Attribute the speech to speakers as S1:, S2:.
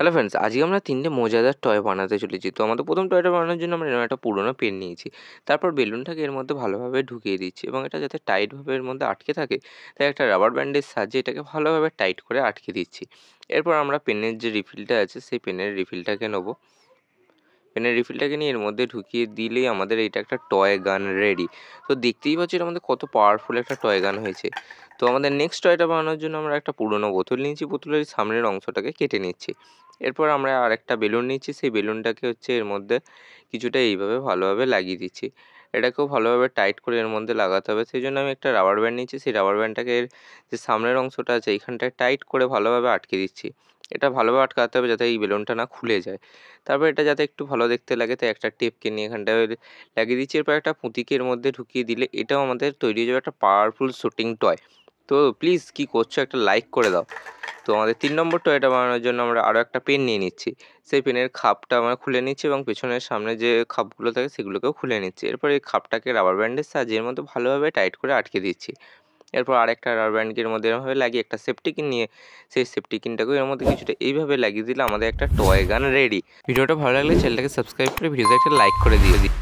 S1: Hello friends, আজকে আমরা ৩টে মজাদার টয় বানাতে চলেছি। তো আমাদের প্রথম টয়টা বানানোর জন্য আমরা এরকম একটা পুরোনো পেন নিয়েছি। তারপর বেলুনটাকে এর মধ্যে ভালোভাবে ঢুকিয়ে দিচ্ছি এবং এটা যাতে টাইটভাবে এর মধ্যে আটকে থাকে, তাই একটা রাবার ব্যান্ডের সাহায্যে এটাকে ভালোভাবে টাইট করে আটকে দিচ্ছি। এরপর আমরা পেনের যে রিফিলটা আছে সেই পেনের রিফিলটাকে নেবো। পেনের রিফিলটাকে নিয়ে এর মধ্যে ঢুকিয়ে দিলেই আমাদের এটা একটা টয় গান রেডি। তো দেখতেই পাচ্ছি এটা আমাদের কত পাওয়ারফুল একটা টয় গান হয়েছে। তো আমাদের নেক্সট টয়টা বানানোর জন্য আমরা একটা পুরোনো বোতল নিয়েছি, বোতলের সামনের অংশটাকে কেটে নিচ্ছি। এরপর আমরা আরেকটা বেলুন নিচ্ছি, সেই বেলুনটাকে এর মধ্যে কিছুটা এইভাবে ভালোভাবে লাগিয়ে দিচ্ছি। এটাকেও ভালোভাবে টাইট করে এর মধ্যে লাগাতে হবে। সেই জন্য আমি একটা রাবার ব্যান্ড নিচ্ছি, সেই রাবার ব্যান্ডটাকে এর যে সামনের অংশটা আছে এইখানটায় টাইট করে ভালোভাবে আটকে দিচ্ছি। এটা ভালোভাবে আটকাতে হবে যাতে এই বেলুনটা না খুলে যায়। তারপর এটা যাতে একটু ভালো দেখতে লাগে, তাই একটা টেপকে নিয়ে এখানটায় লাগিয়ে দিচ্ছি। এরপর একটা পুঁতিকে এর মধ্যে ঢুকিয়ে দিলে এটাও আমাদের তৈরি হয়ে যাবে একটা পাওয়ারফুল শুটিং টয়। তো প্লিজ কী করছো, একটা লাইক করে দাও। তো আমাদের ৩ নম্বর টয়টা বানানোর জন্য আমরা আরও একটা পেন নিয়ে নিচ্ছি। সেই পেনের খাপটা আমরা খুলে নিচ্ছি এবং পেছনের সামনে যে খাপগুলো থাকে সেগুলোকেও খুলে নিচ্ছি। এরপর এই খাপটাকে রাবার ব্যান্ডের সাহায্যে এর মধ্যে ভালোভাবে টাইট করে আটকে দিচ্ছি। এরপর আরেকটা রাবার ব্যান্ডকে এর মধ্যে এরমভাবে লাগিয়ে একটা সেফটি পিন নিয়ে সেই সেফটি পিনটাকেও এর মধ্যে কিছুটা এইভাবে লাগিয়ে দিলে আমাদের একটা টয় গান রেডি। ভিডিওটা ভালো লাগলে চ্যানেলটাকে সাবস্ক্রাইব করে ভিডিওতে একটা লাইক করে দিয়ে দিই।